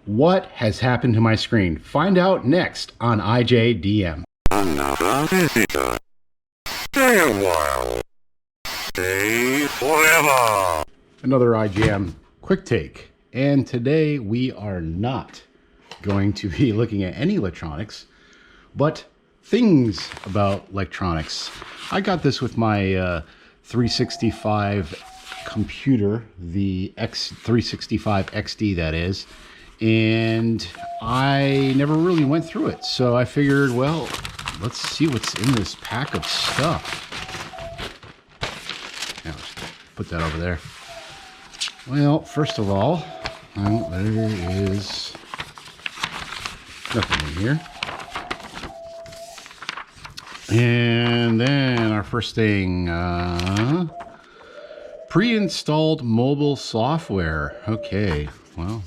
What has happened to my screen? Find out next on ijdm. Another visitor. Stay a while. Stay forever. Another IGM quick take. And today we are not going to be looking at any electronics, but things about electronics. I got this with my 365 computer, the X365 XD that is, and I never really went through it. So I figured, well, let's see what's in this pack of stuff. Now, put that over there. Well, first of all, there is nothing in here. And then our first thing, pre-installed mobile software. Okay, well,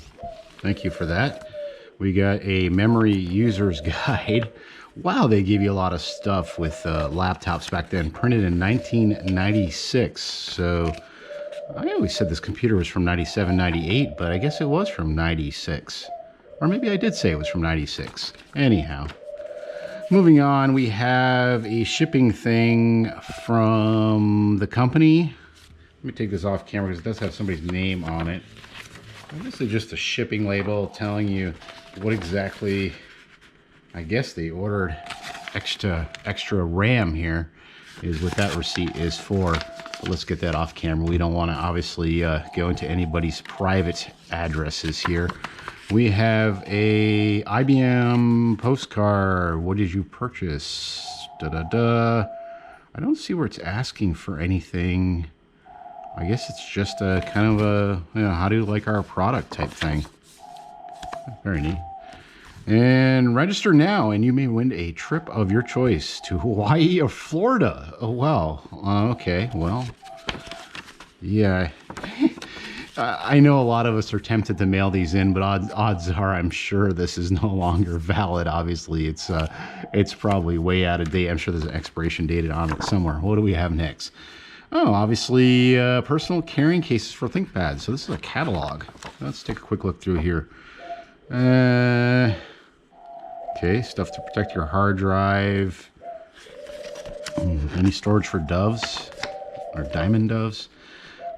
thank you for that. We got a memory user's guide. Wow, they gave you a lot of stuff with laptops back then, printed in 1996. So I always said this computer was from 97, 98, but I guess it was from 96. Or maybe I did say it was from 96. Anyhow, moving on, we have a shipping thing from the company. Let me take this off camera because it does have somebody's name on it. This is just a shipping label telling you what exactly, I guess they ordered extra RAM here is what that receipt is for. But let's get that off camera. We don't want to obviously go into anybody's private addresses here. We have a IBM Postcard. What did you purchase? I don't see where it's asking for anything. I guess it's just a kind of a, you know, how do you like our product type thing. Very neat. And register now and you may win a trip of your choice to Hawaii or Florida. Oh, well, okay, well, yeah. I know a lot of us are tempted to mail these in, but odds are I'm sure this is no longer valid. Obviously, it's probably way out of date. I'm sure there's an expiration date on it somewhere. What do we have next? Oh, obviously, personal carrying cases for Thinkpad. So this is a catalog. Let's take a quick look through here. Okay, stuff to protect your hard drive. Any storage for doves or diamond doves.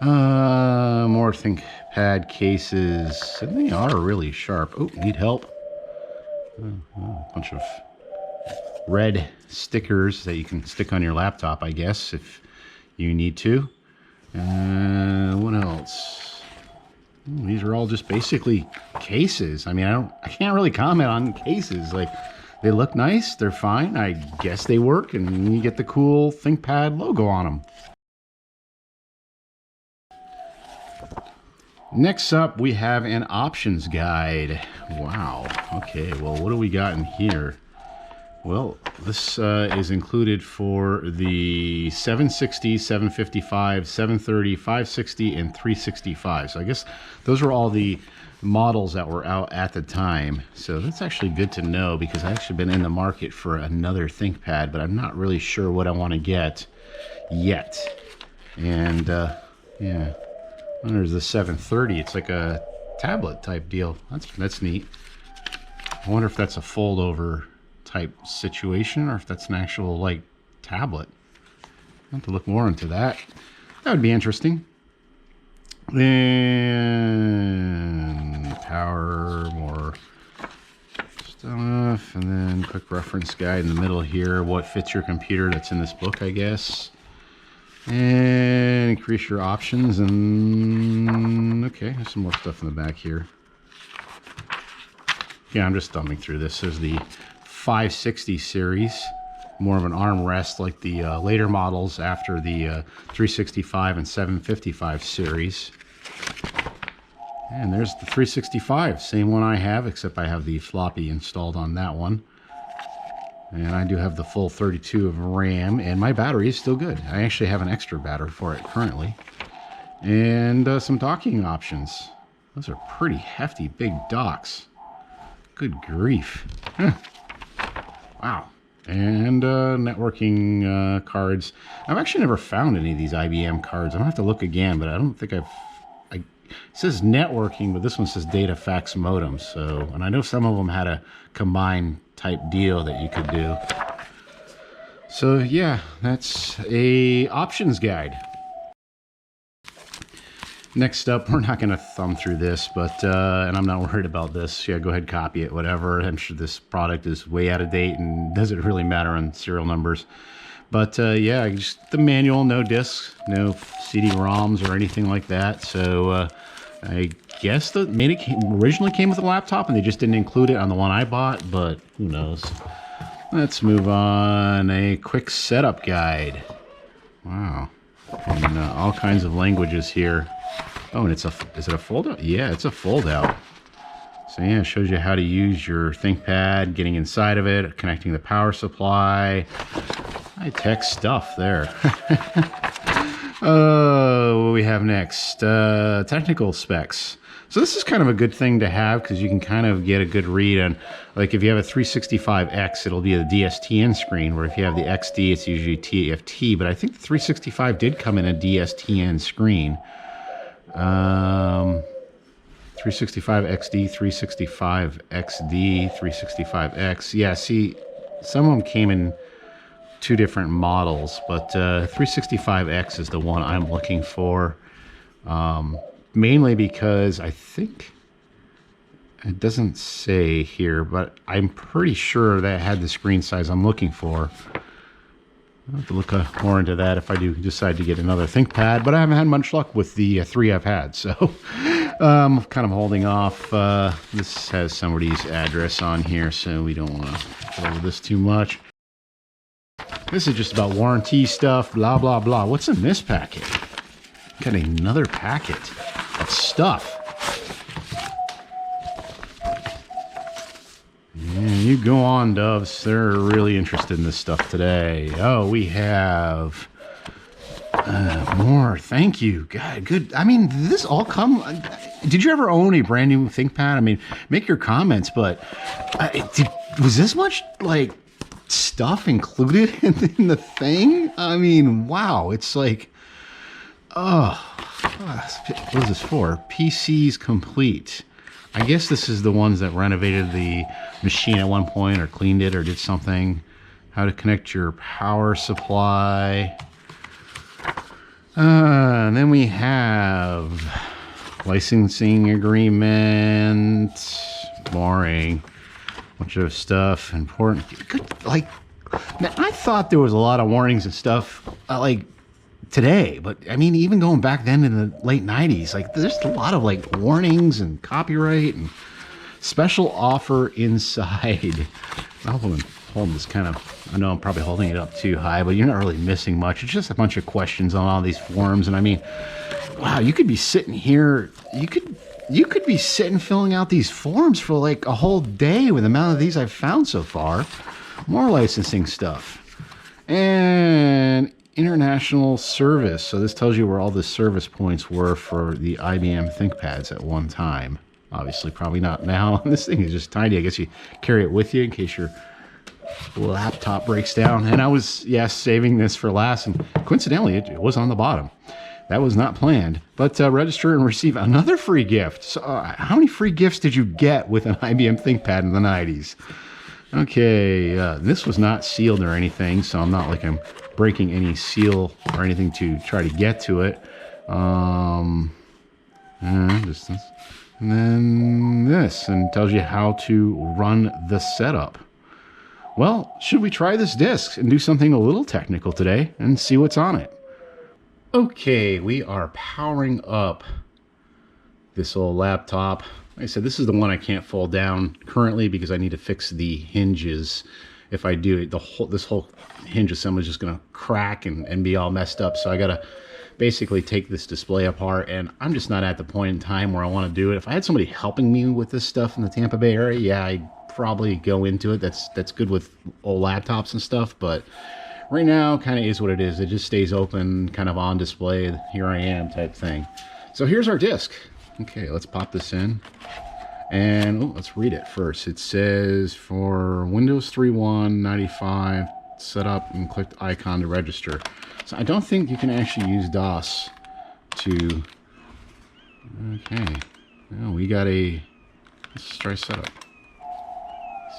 More Thinkpad cases. And they are really sharp. Oh, need help? A bunch of red stickers that you can stick on your laptop, I guess, if you need to. What else? These are all just basically cases. I mean, I can't really comment on cases. Like, they look nice, they're fine. I guess they work, and you get the cool Thinkpad logo on them. Next up, we have an options guide. Wow. Okay, well, what do we got in here? Well, this is included for the 760, 755, 730, 560, and 365. So I guess those were all the models that were out at the time. So that's actually good to know because I've actually been in the market for another Thinkpad, but I'm not really sure what I want to get yet. And yeah, and there's the 730. It's like a tablet type deal. That's neat. I wonder if that's a fold over type situation or if that's an actual like tablet. I'll have to look more into that. That would be interesting. Then power, more stuff, and then quick reference guide in the middle here. What fits your computer that's in this book, I guess. And increase your options. And okay, there's some more stuff in the back here. Yeah, I'm just thumbing through this. There's the 560 series, more of an armrest like the later models after the 365 and 755 series. And there's the 365, same one I have, except I have the floppy installed on that one. And I do have the full 32 of RAM, and my battery is still good. I actually have an extra battery for it currently. And some docking options. Those are pretty hefty, big docks. Good grief. Wow. And networking cards. I've actually never found any of these IBM cards. I'm gonna have to look again, but I don't think says networking, but this one says data fax modem. So, and I know some of them had a combined type deal that you could do. So yeah, that's a options guide. Next up, we're not going to thumb through this, but and I'm not worried about this. Yeah, go ahead, copy it, whatever. I'm sure this product is way out of date and doesn't really matter on serial numbers. But yeah, just the manual, no discs, no CD-ROMs or anything like that. So I guess the originally came with a laptop and they just didn't include it on the one I bought, but who knows. Let's move on. A quick setup guide. Wow. And all kinds of languages here. Oh, and is it a fold out? Yeah, it's a fold out. So yeah, it shows you how to use your ThinkPad, getting inside of it, connecting the power supply. High-tech stuff there. What do we have next? Technical specs. So this is kind of a good thing to have because you can kind of get a good read on, like if you have a 365X, it'll be a DSTN screen, where if you have the XD, it's usually TFT, but I think the 365 did come in a DSTN screen. 365 XD, 365 XD, 365X. Yeah, see, some of them came in two different models, but 365X is the one I'm looking for. Mainly because I think it doesn't say here, but I'm pretty sure that had the screen size I'm looking for. I'll have to look more into that if I do decide to get another ThinkPad, but I haven't had much luck with the three I've had, so I'm kind of holding off. This has somebody's address on here, so we don't want to go over this too much. This is just about warranty stuff, blah, blah, blah. What's in this packet? Got another packet of stuff. Yeah, you go on, Doves. They're really interested in this stuff today. Oh, we have more. Thank you. God, good. I mean, did this all come? Did you ever own a brand new ThinkPad? I mean, make your comments, but was this much like stuff included in the thing? I mean, wow. It's like, oh, what is this for? PCs complete. I guess this is the ones that renovated the machine at one point or cleaned it or did something. How to connect your power supply. And then we have licensing agreement. Boring. Bunch of stuff. Important. Good. Like, man, I thought there was a lot of warnings and stuff like today, but I mean, even going back then in the late 90s, like there's a lot of like warnings and copyright and special offer inside. I'm holding this kind of, I know I'm probably holding it up too high, but you're not really missing much. It's just a bunch of questions on all these forums. And I mean, wow, you could be sitting here, you could be sitting filling out these forms for like a whole day with the amount of these I've found so far. More licensing stuff. And international service. So this tells you where all the service points were for the IBM ThinkPads at one time. Obviously, probably not now. This thing is just tiny. I guess you carry it with you in case your laptop breaks down. And I was, saving this for last. And coincidentally, it was on the bottom. That was not planned. But register and receive another free gift. So how many free gifts did you get with an IBM ThinkPad in the 90s? Okay, this was not sealed or anything, so I'm not like I'm breaking any seal or anything to try to get to it. Distance. And then this, and tells you how to run the setup. Well, should we try this disk and do something a little technical today and see what's on it? Okay, we are powering up this old laptop. Like I said, this is the one I can't fold down currently because I need to fix the hinges. If I do it, this whole hinge assembly is just going to crack and be all messed up. So I got to basically take this display apart, and I'm just not at the point in time where I want to do it. If I had somebody helping me with this stuff in the Tampa Bay area, yeah, I'd probably go into it. That's good with old laptops and stuff, but right now kind of is what it is. It just stays open, kind of on display. Here I am type thing. So here's our disk. Okay, let's pop this in. And let's read it first. It says for Windows 3.1 95, set up and click the icon to register. So I don't think you can actually use DOS to Okay. Well, we got a... Let's try setup.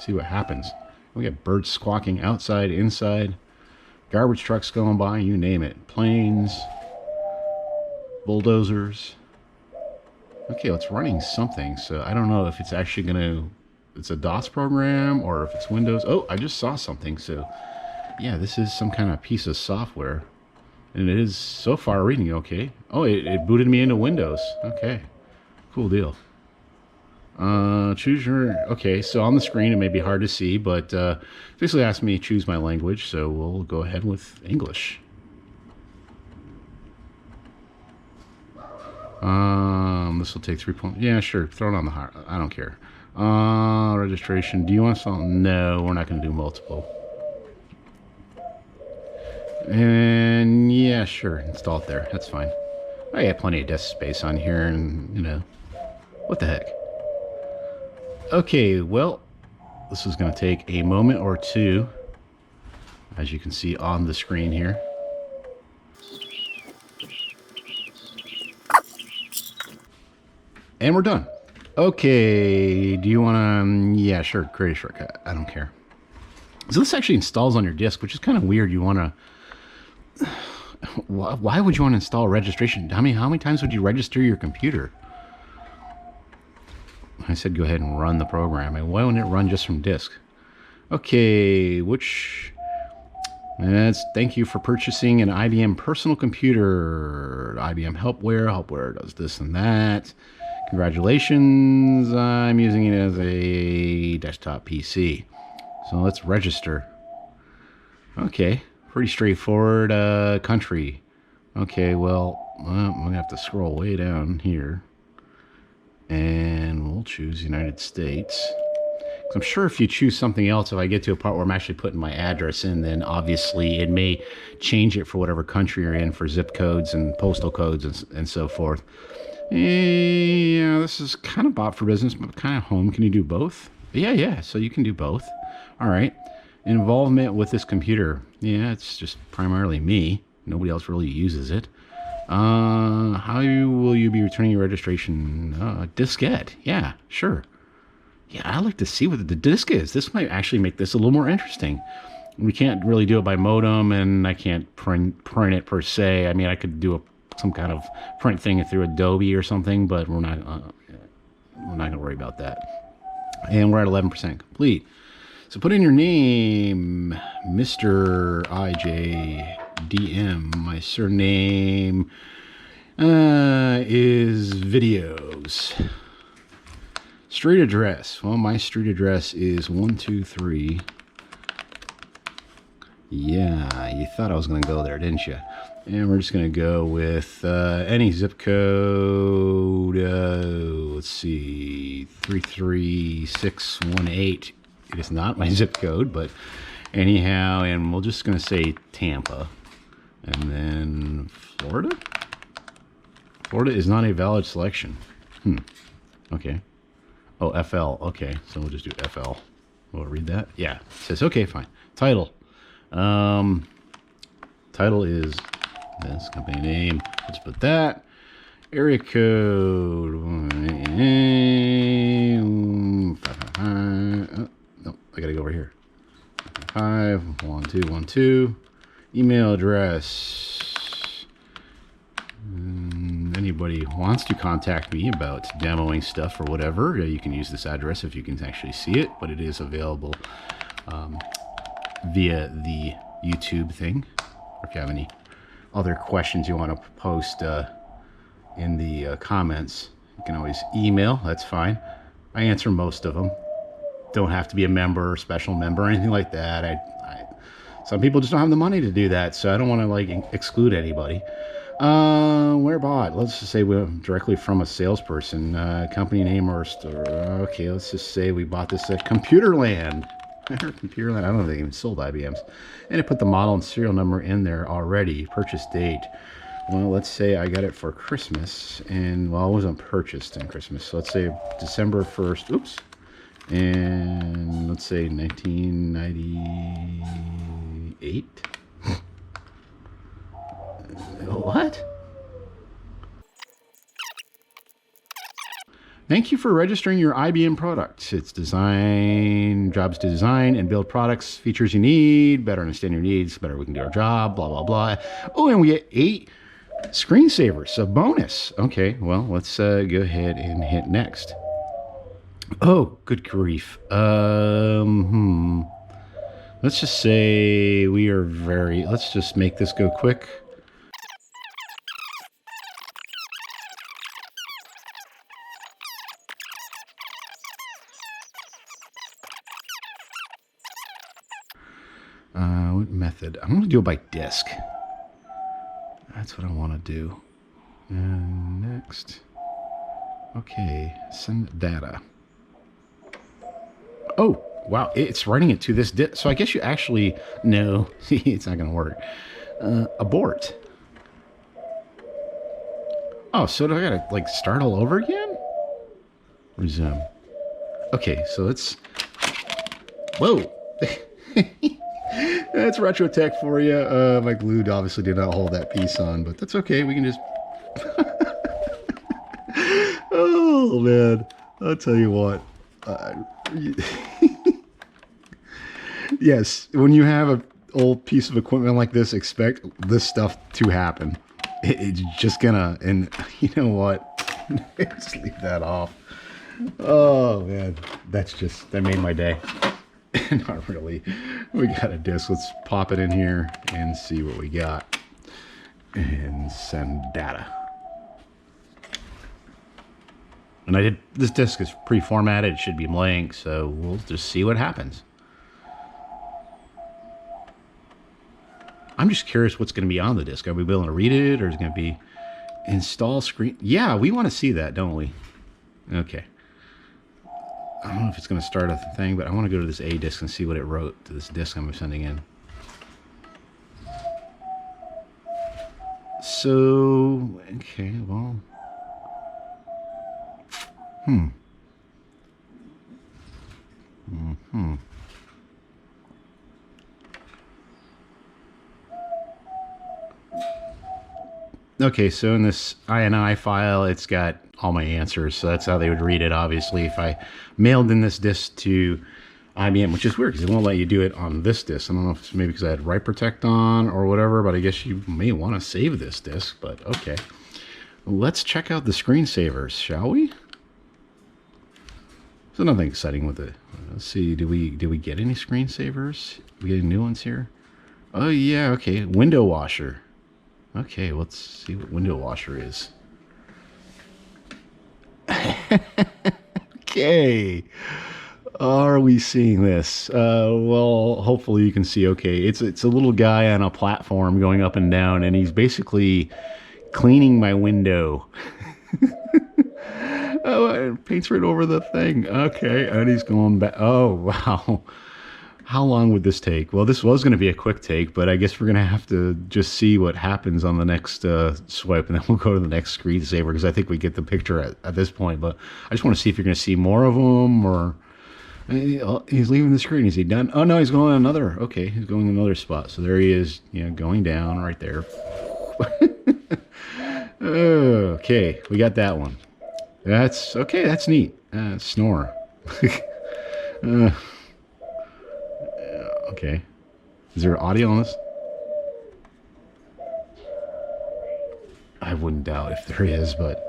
See what happens. We got birds squawking outside, inside. Garbage trucks going by, you name it. Planes. Bulldozers. Okay, well, it's running something, so I don't know if it's actually going to... It's a DOS program or if it's Windows. Oh, I just saw something, so... Yeah, this is some kind of piece of software. And it is so far reading okay. Oh, it booted me into Windows. Okay. Cool deal. Choose your... Okay, so on the screen it may be hard to see, but basically asked me to choose my language, so we'll go ahead with English. This will take 3 points. Yeah, sure. Throw it on the hard. I don't care. Registration. Do you want something? No, we're not going to do multiple. And yeah, sure. Install it there. That's fine. I got plenty of desk space on here, and you know, what the heck. Okay, well, this is going to take a moment or two, as you can see on the screen here. And we're done. Okay, do you want to... Yeah, sure, create a shortcut. I don't care. So this actually installs on your disk, which is kind of weird. You want to... Why would you want to install registration? How many times would you register your computer? I said go ahead and run the program. And why wouldn't it run just from disk? Okay, which... thank you for purchasing an IBM personal computer. IBM Helpware. Helpware does this and that. Congratulations, I'm using it as a desktop PC. So let's register. Okay, pretty straightforward. Country. Okay, well, I'm going to have to scroll way down here. And we'll choose United States. 'Cause I'm sure if you choose something else, if I get to a part where I'm actually putting my address in, then obviously it may change it for whatever country you're in, for zip codes and postal codes and so forth. Yeah, this is kind of bought for business, but kind of home. Can you do both? Yeah, so you can do both. All right. Involvement with this computer. Yeah, it's just primarily me. Nobody else really uses it. How will you be returning your registration? Diskette. Yeah, sure. Yeah, I'd like to see what the disk is. This might actually make this a little more interesting. We can't really do it by modem, and I can't print it per se. I mean, I could do some kind of print thing through Adobe or something, but we're not going to worry about that. And we're at 11% complete. So put in your name, Mr. IJDM. My surname is Videos. Street address. Well, my street address is 123. Yeah, you thought I was going to go there, didn't you? And we're just going to go with any zip code. Let's see, 33618. It is not my zip code, but anyhow, and we're just going to say Tampa. And then Florida? Florida is not a valid selection. Okay. Oh, FL. Okay, so we'll just do FL. We'll read that. Yeah, it says, okay, fine. Title. Title is this company name. Let's put that. Area code. Oh, no, I gotta go over here. 51212. Email address. Anybody who wants to contact me about demoing stuff or whatever, you can use this address if you can actually see it, but it is available via the YouTube thing. Or if you have any other questions you want to post in the comments, you can always email. That's fine. I answer most of them. Don't have to be a member or special member or anything like that. Some people just don't have the money to do that, so I don't want to like exclude anybody. Where bought? Let's just say we're directly from a salesperson. Company name or store. Okay, let's just say we bought this at Computerland. Computerland. I don't know if they even sold IBMs. And it put the model and serial number in there already. Purchase date. Well, let's say I got it for Christmas, and well, it wasn't purchased in Christmas. So let's say December 1st. Oops. And let's say 1998. What? Thank you for registering your IBM product. It's jobs to design and build products, features you need, better understand your needs, better we can do our job, blah, blah, blah. Oh, and we get 8 screensavers, a bonus. Okay, well, let's go ahead and hit next. Oh, good grief. Let's just say let's just make this go quick. What method? I'm going to do it by disk. That's what I want to do. And next. Okay, send data. Oh, wow, it's writing it to this disk. So I guess you actually, no, it's not going to work. Abort. Oh, so do I got to like start all over again? Resume. Okay, so let's, whoa. That's retro tech for you. My glue obviously did not hold that piece on, but that's okay. We can just... Oh, man. I'll tell you what. Yes, when you have an old piece of equipment like this, expect this stuff to happen. It's just gonna... And you know what? Just leave that off. Oh, man. That made my day. Not really. We got a disk. Let's pop it in here and see what we got. And send data. And this disk is pre-formatted. It should be blank, so we'll just see what happens. I'm just curious what's going to be on the disk. Are we able to read it, or is it going to be install screen? Yeah, we want to see that, don't we? Okay. I don't know if it's going to start a thing, but I want to go to this A disk and see what it wrote to this disk I'm sending in. So, okay, well. Okay, so in this INI file, it's got all my answers. So that's how they would read it, obviously. If I mailed in this disk to IBM, which is weird because it won't let you do it on this disk. I don't know if it's maybe because I had write protect on or whatever, but I guess you may want to save this disk, but okay. Let's check out the screensavers, shall we? There's nothing exciting with it. Let's see, do we get any screensavers? We get any new ones here? Oh yeah, okay. Window washer. Okay, let's see what window washer is. Okay. Are we seeing this? Well, hopefully you can see okay. It's a little guy on a platform going up and down, and he's basically cleaning my window. Oh, it paints right over the thing. Okay, and he's going back. Oh, wow. How long would this take? Well, this was going to be a quick take, but I guess we're going to have to just see what happens on the next swipe, and then we'll go to the next screensaver, because I think we get the picture at this point. But I just want to see if you're going to see more of them, or... He's leaving the screen. Is he done? Oh, no, he's going another. Okay, he's going another spot. So there he is, going down right there. Okay, we got that one. That's okay. That's neat. Snore. Okay. Is there audio on this? I wouldn't doubt if there is, but...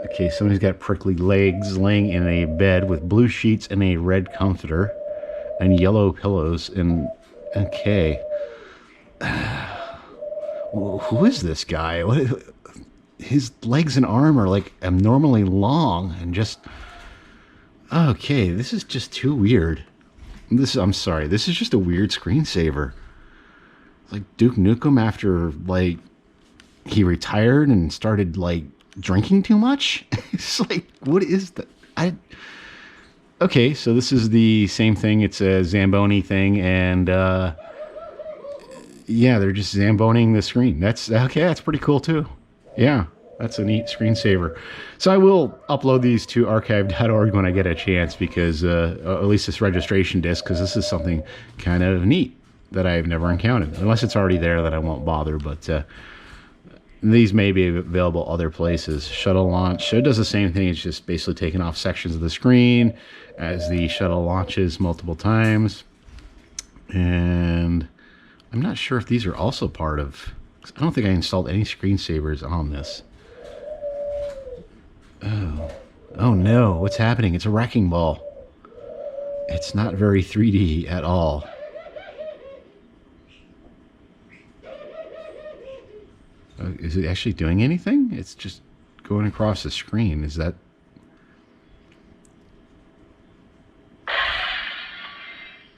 Okay, somebody's got prickly legs laying in a bed with blue sheets and a red comforter and yellow pillows. And okay. Who is this guy? His legs and arm are like abnormally long and just... Okay, this is just too weird. I'm sorry, this is just a weird screensaver. Like Duke Nukem after, like, he retired and started, like, drinking too much. It's like, what is that? Okay, so this is the same thing. It's a Zamboni thing, and yeah, they're just Zamboning the screen. That's okay. That's pretty cool too. Yeah, that's a neat screensaver. So I will upload these to archive.org when I get a chance, because at least this registration disc, because this is something kind of neat that I've never encountered. Unless it's already there, that I won't bother. But These may be available other places. Shuttle launch. So it does the same thing. It's just basically taking off sections of the screen as the shuttle launches multiple times. And I'm not sure if these are also part of... I don't think I installed any screensavers on this. Oh no, what's happening? It's a wrecking ball. It's not very 3D at all. Is it actually doing anything? It's just going across the screen. Is that...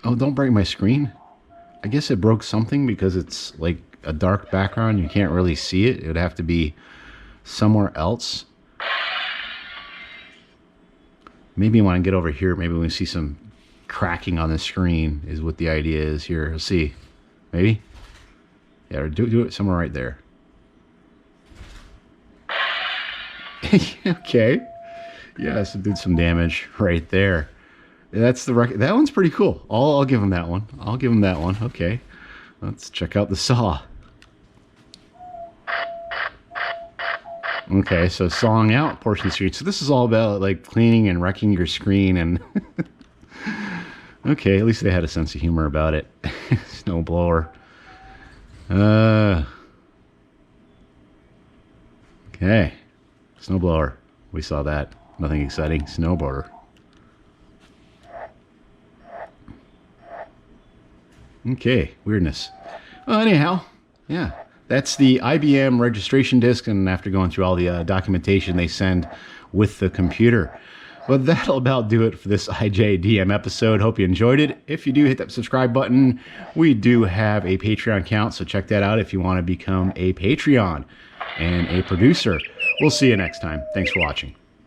Oh, don't break my screen. I guess it broke something because it's like a dark background. You can't really see it. It would have to be somewhere else. Maybe when I get over here, maybe we can see some cracking on the screen is what the idea is here. Let's see. Maybe? Yeah, or do it somewhere right there. Okay. Yes, it did some damage right there. That's the record. That one's pretty cool. I'll give him that one. I'll give him that one. Okay. Let's check out the saw. Okay, so sawing out portion of the screen. So this is all about like cleaning and wrecking your screen and okay, at least they had a sense of humor about it. Snowblower. Okay. Snowblower. We saw that. Nothing exciting. Snowboarder. Okay, weirdness. Well, anyhow, yeah, that's the IBM registration disk, and after going through all the documentation they send with the computer. Well, that'll about do it for this ijdm episode. Hope you enjoyed it. If you do, hit that subscribe button. We do have a Patreon account, so check that out if you want to become a Patreon and a producer. We'll see you next time. Thanks for watching.